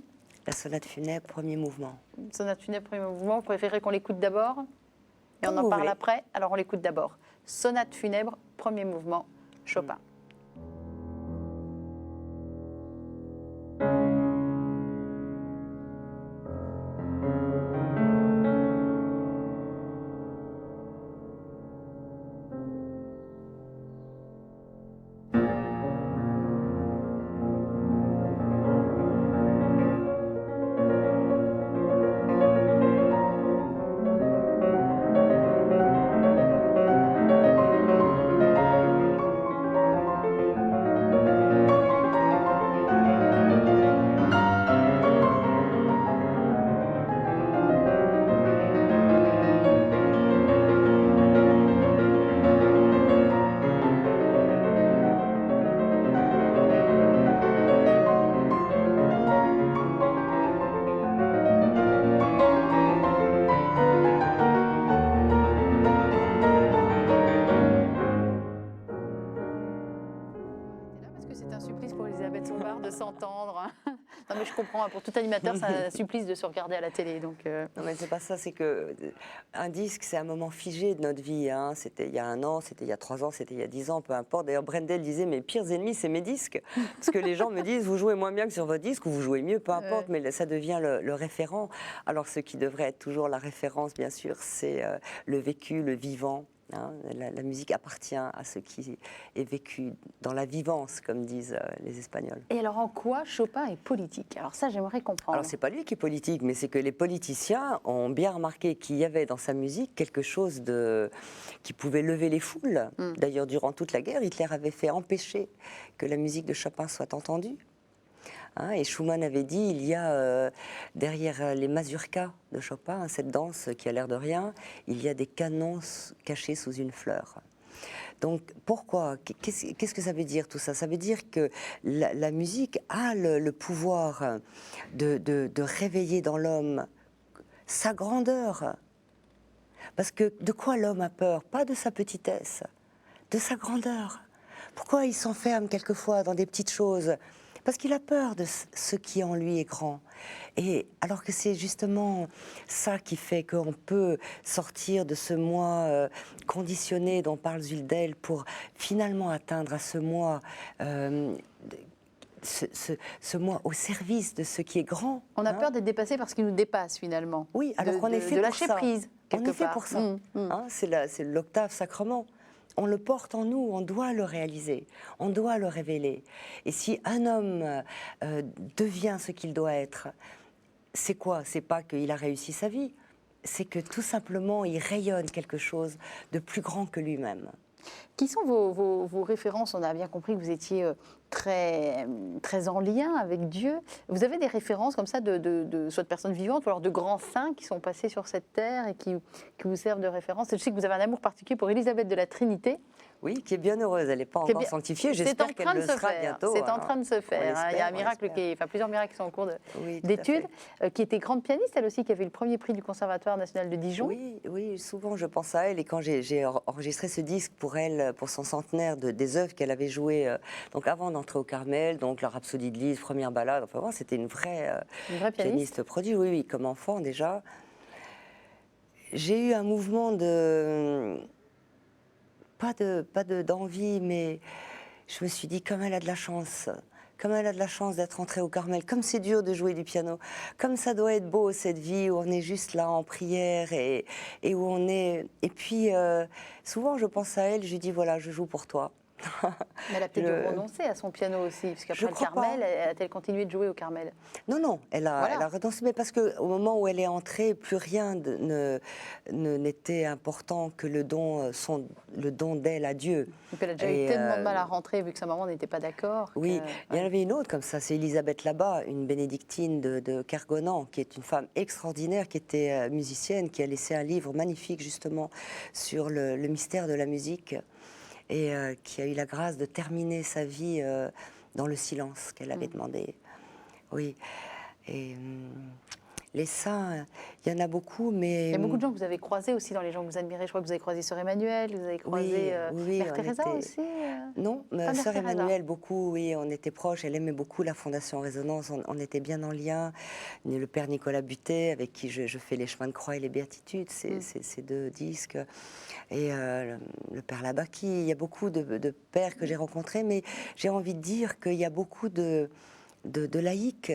La sonate funèbre, premier mouvement. Sonate funèbre, premier mouvement. Vous préférez qu'on l'écoute d'abord? Et Comme on en vous parle voulez. après. Alors on l'écoute d'abord. Sonate funèbre, premier mouvement, Chopin. attendre. Non, mais je comprends, hein, pour tout animateur, c'est un supplice de se regarder à la télé. Donc, Non, mais c'est pas ça, c'est que un disque, c'est un moment figé de notre vie. Hein. C'était il y a 1 an, c'était il y a 3 ans, c'était il y a 10 ans, peu importe. D'ailleurs, Brendel disait, mes pires ennemis, c'est mes disques. Parce que les gens me disent, vous jouez moins bien que sur votre disque, ou vous jouez mieux, peu importe, mais ça devient le référent. Alors, ce qui devrait être toujours la référence, bien sûr, c'est le vécu, le vivant. Hein. La musique appartient à ce qui est vécu dans la vivance, comme disent les Espagnols. et alors, en quoi Chopin est politique? Alors ça, j'aimerais comprendre. Alors, c'est pas lui qui est politique, mais c'est que les politiciens ont bien remarqué qu'il y avait dans sa musique quelque chose qui pouvait lever les foules. D'ailleurs, durant toute la guerre, Hitler avait fait empêcher que la musique de Chopin soit entendue. Hein, et Schumann avait dit, il y a derrière les mazurkas de Chopin, cette danse qui a l'air de rien, il y a des canons cachés sous une fleur. Donc pourquoi? Qu'est-ce que ça veut dire tout ça? Ça veut dire que la musique a le pouvoir de réveiller dans l'homme sa grandeur. Parce que de quoi l'homme a peur? Pas de sa petitesse, de sa grandeur. Pourquoi il s'enferme quelquefois dans des petites choses? Parce qu'il a peur de ce qui en lui est grand. Et alors que c'est justement ça qui fait qu'on peut sortir de ce moi conditionné dont parle Zuldel pour finalement atteindre à ce moi, ce moi au service de ce qui est grand. On a peur d'être dépassé parce qu'il nous dépasse finalement. Oui, alors qu'on est fait de pour lâcher ça. prise. On est fait part. pour ça. Hein, c'est l'octave sacrement. On le porte en nous, on doit le réaliser, on doit le révéler. Et si un homme devient ce qu'il doit être, c'est quoi? C'est pas qu'il a réussi sa vie, c'est que tout simplement il rayonne quelque chose de plus grand que lui-même. Qui sont vos références? On a bien compris que vous étiez très, très en lien avec Dieu. Vous avez des références comme ça soit de personnes vivantes ou alors de grands saints qui sont passés sur cette terre et qui vous servent de référence? Je sais que vous avez un amour particulier pour Élisabeth de la Trinité. Oui, qui est bien heureuse, elle n'est pas encore sanctifiée, j'espère qu'elle le sera bientôt. C'est en train de se faire. Il y a un miracle plusieurs miracles qui sont en cours d'études, qui était grande pianiste elle aussi, qui avait eu le premier prix du Conservatoire national de Dijon. Oui, souvent je pense à elle et quand j'ai enregistré ce disque pour elle, pour son centenaire des œuvres qu'elle avait jouées, donc avant d'entrer au Carmel, donc la Rhapsodie de Lys, première ballade, enfin bon, c'était une vraie pianiste prodige, oui, comme enfant déjà. J'ai eu un mouvement pas d'envie, mais je me suis dit, comme elle a de la chance, d'être entrée au Carmel, comme c'est dur de jouer du piano, comme ça doit être beau cette vie où on est juste là en prière et où on est... Et puis, souvent je pense à elle, je lui dis, voilà, je joue pour toi. Mais elle a peut-être dû renoncer à son piano aussi, parce qu'après le Carmel, a-t-elle continué de jouer au Carmel? Non, elle a renoncé, mais parce qu'au moment où elle est entrée, plus rien n'était important que le don d'elle à Dieu. Donc elle a déjà eu tellement de mal à rentrer, vu que sa maman n'était pas d'accord. Oui, il y en avait une autre comme ça, c'est Elisabeth Labat, une bénédictine de Kergonan, qui est une femme extraordinaire, qui était musicienne, qui a laissé un livre magnifique justement sur le mystère de la musique. Et qui a eu la grâce de terminer sa vie dans le silence qu'elle avait demandé. Oui. Et les saints, il y en a beaucoup, mais... Il y a beaucoup de gens que vous avez croisés aussi dans les gens que vous admirez. Je crois que vous avez croisé Sœur Emmanuelle, vous avez croisé Mère Teresa aussi Non, Sœur Emmanuelle, beaucoup, oui, on était proches. Elle aimait beaucoup la Fondation Résonance, on était bien en lien. Le Père Nicolas Butet, avec qui je fais les chemins de croix et les béatitudes, ces 2 disques. Et le Père Labaki, il y a beaucoup de pères que j'ai rencontrés, mais j'ai envie de dire qu'il y a beaucoup de laïcs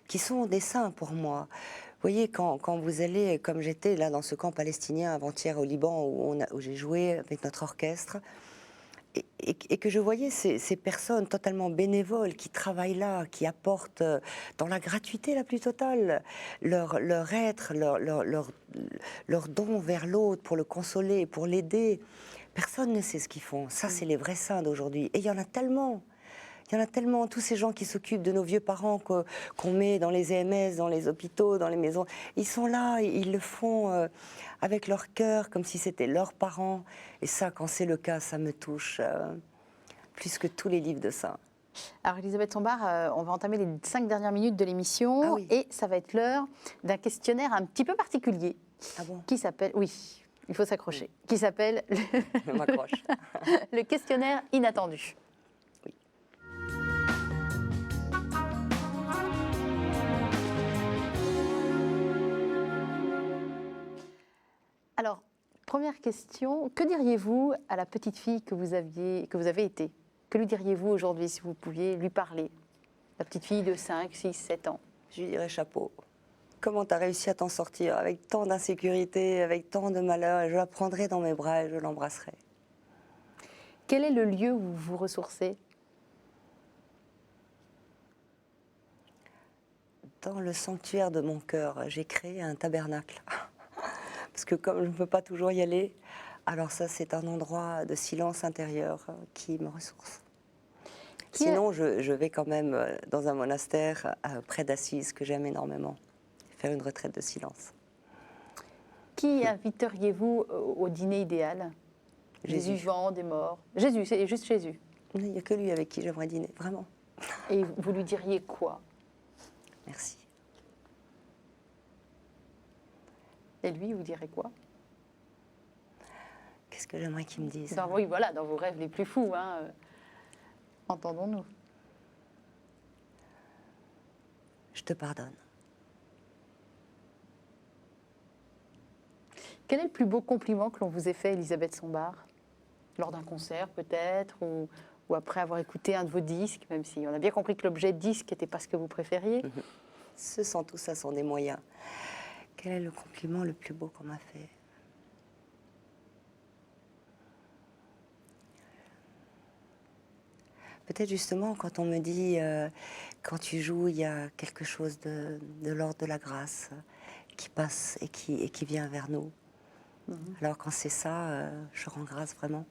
qui sont des saints pour moi. Vous voyez, quand vous allez, comme j'étais là dans ce camp palestinien avant-hier au Liban, où j'ai joué avec notre orchestre, et que je voyais ces personnes totalement bénévoles qui travaillent là, qui apportent dans la gratuité la plus totale leur être, leur don vers l'autre pour le consoler, pour l'aider. Personne ne sait ce qu'ils font. Ça, c'est les vrais saints d'aujourd'hui. Et il y en a tellement. Il y en a tellement, tous ces gens qui s'occupent de nos vieux parents qu'on met dans les EMS, dans les hôpitaux, dans les maisons. Ils sont là, ils le font avec leur cœur, comme si c'était leurs parents. Et ça, quand c'est le cas, ça me touche plus que tous les livres de ça. Alors Elisabeth Sombart, on va entamer les 5 dernières minutes de l'émission et ça va être l'heure d'un questionnaire un petit peu particulier qui s'appelle... Oui, il faut s'accrocher. Qui s'appelle... Je m'accroche. Le questionnaire inattendu. première question, que diriez-vous à la petite fille que vous avez été? Que lui diriez-vous aujourd'hui si vous pouviez lui parler? La petite fille de 5, 6, 7 ans. Je lui dirais chapeau. Comment tu as réussi à t'en sortir avec tant d'insécurité, avec tant de malheur, et je la prendrai dans mes bras et je l'embrasserai. Quel est le lieu où vous vous ressourcez? Dans le sanctuaire de mon cœur, j'ai créé un tabernacle. Parce que comme je ne peux pas toujours y aller, alors ça c'est un endroit de silence intérieur qui me ressource. Sinon, je vais quand même dans un monastère près d'Assise que j'aime énormément, faire une retraite de silence. Qui inviteriez-vous au dîner idéal? Jésus. Des vivants, des morts? Jésus, c'est juste Jésus. Il n'y a que lui avec qui j'aimerais dîner, vraiment. Et vous lui diriez quoi? Merci. Et lui, vous direz quoi? Qu'est-ce que j'aimerais qu'il me dise? Oui, voilà, dans vos rêves les plus fous, hein, entendons-nous. Je te pardonne. Quel est le plus beau compliment que l'on vous ait fait, Elisabeth Sombart? Lors d'un concert peut-être, ou après avoir écouté un de vos disques, même si on a bien compris que l'objet disque n'était pas ce que vous préfériez. Ce sont tout ça sont des moyens. Quel est le compliment le plus beau qu'on m'a fait? Peut-être justement quand on me dit, quand tu joues, il y a quelque chose de l'ordre de la grâce qui passe et qui vient vers nous. Alors quand c'est ça, je rends grâce vraiment.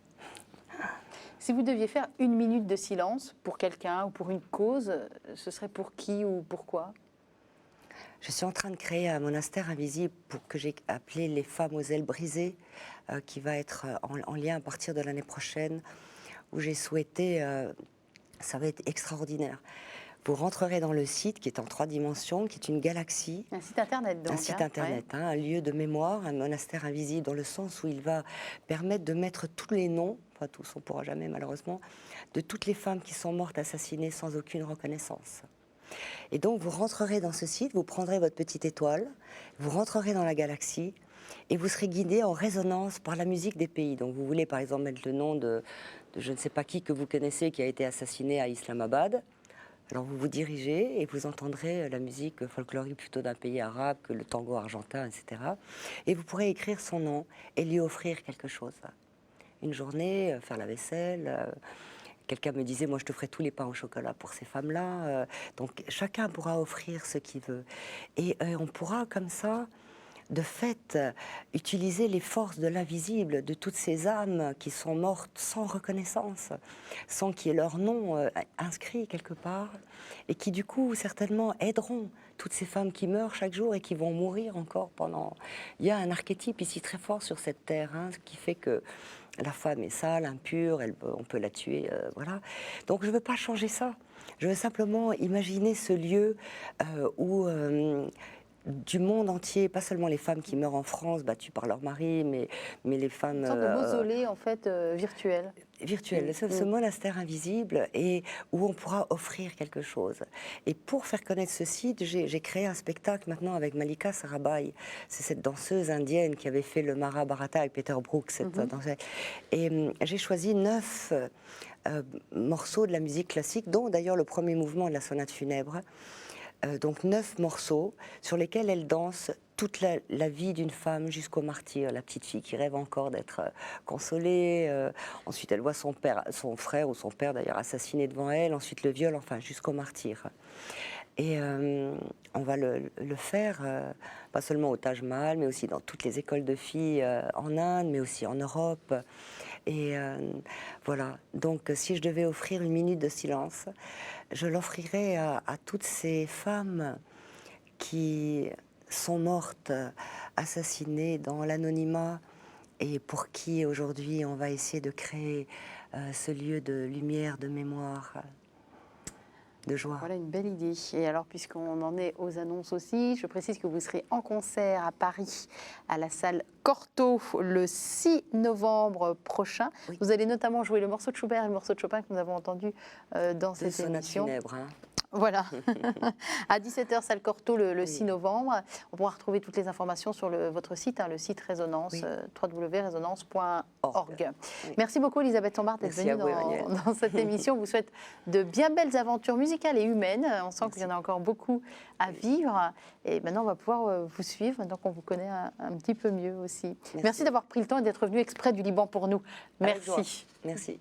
Si vous deviez faire une minute de silence pour quelqu'un ou pour une cause, ce serait pour qui ou pourquoi? Je suis en train de créer un monastère invisible que j'ai appelé les femmes aux ailes brisées, qui va être en lien à partir de l'année prochaine, où j'ai souhaité, ça va être extraordinaire. Vous rentrerez dans le site qui est en 3 dimensions, qui est une galaxie. Un site internet donc. Un site internet, un lieu de mémoire, un monastère invisible dans le sens où il va permettre de mettre tous les noms, enfin tous on ne pourra jamais malheureusement, de toutes les femmes qui sont mortes assassinées sans aucune reconnaissance. Et donc vous rentrerez dans ce site, vous prendrez votre petite étoile, vous rentrerez dans la galaxie et vous serez guidé en résonance par la musique des pays. Donc vous voulez par exemple mettre le nom de je ne sais pas qui que vous connaissez qui a été assassiné à Islamabad. Alors vous vous dirigez et vous entendrez la musique folklorique plutôt d'un pays arabe que le tango argentin, etc. Et vous pourrez écrire son nom et lui offrir quelque chose. Une journée, faire la vaisselle. Quelqu'un me disait, moi je te ferai tous les pains au chocolat pour ces femmes-là. Donc chacun pourra offrir ce qu'il veut. Et on pourra comme ça, de fait, utiliser les forces de l'invisible, de toutes ces âmes qui sont mortes sans reconnaissance, sans qu'il y ait leur nom inscrit quelque part, et qui du coup certainement aideront toutes ces femmes qui meurent chaque jour et qui vont mourir encore pendant... Il y a un archétype ici très fort sur cette terre, qui fait que la femme est sale, impure, on peut la tuer, voilà. Donc je ne veux pas changer ça. Je veux simplement imaginer ce lieu où... du monde entier, pas seulement les femmes qui meurent en France, battues par leur mari, mais les femmes... Une sorte de mausolée, en fait, virtuel. Virtuel, ce monastère invisible, et où on pourra offrir quelque chose. Et pour faire connaître ce site, j'ai créé un spectacle maintenant avec Malika Sarabhai. C'est cette danseuse indienne qui avait fait le Mahabharata avec Peter Brook, cette danseuse. Et j'ai choisi 9 morceaux de la musique classique, dont d'ailleurs le premier mouvement de la sonate funèbre. Donc 9 morceaux sur lesquels elle danse toute la vie d'une femme jusqu'au martyr, la petite fille qui rêve encore d'être consolée. Ensuite, elle voit son frère ou son père d'ailleurs assassiné devant elle. Ensuite, le viol, enfin jusqu'au martyr. Et on va le faire, pas seulement au Taj Mahal, mais aussi dans toutes les écoles de filles en Inde, mais aussi en Europe. Et voilà, donc si je devais offrir une minute de silence, je l'offrirais à toutes ces femmes qui sont mortes, assassinées dans l'anonymat, et pour qui aujourd'hui on va essayer de créer ce lieu de lumière, de mémoire, de joie. Voilà une belle idée. Et alors, puisqu'on en est aux annonces aussi, je précise que vous serez en concert à Paris, à la salle Cortot, le 6 novembre prochain. Oui. Vous allez notamment jouer le morceau de Schubert et le morceau de Chopin que nous avons entendu dans cette émission. Funèbre, Voilà, à 17h, salle Cortot le 6 Oui. novembre. On pourra retrouver toutes les informations sur votre site, le site Résonance, Oui. www.résonance.org. Oui. Venue Merci beaucoup Elisabeth Sombart d'être Merci venue à vous, Emmanuel. dans cette émission. On vous souhaite de bien belles aventures musicales et humaines. On sent qu'il y en a encore beaucoup à vivre. Et maintenant, on va pouvoir vous suivre, maintenant qu'on vous connaît un petit peu mieux aussi. Merci d'avoir pris le temps et d'être venu exprès du Liban pour nous. Avec joie. Merci. Merci.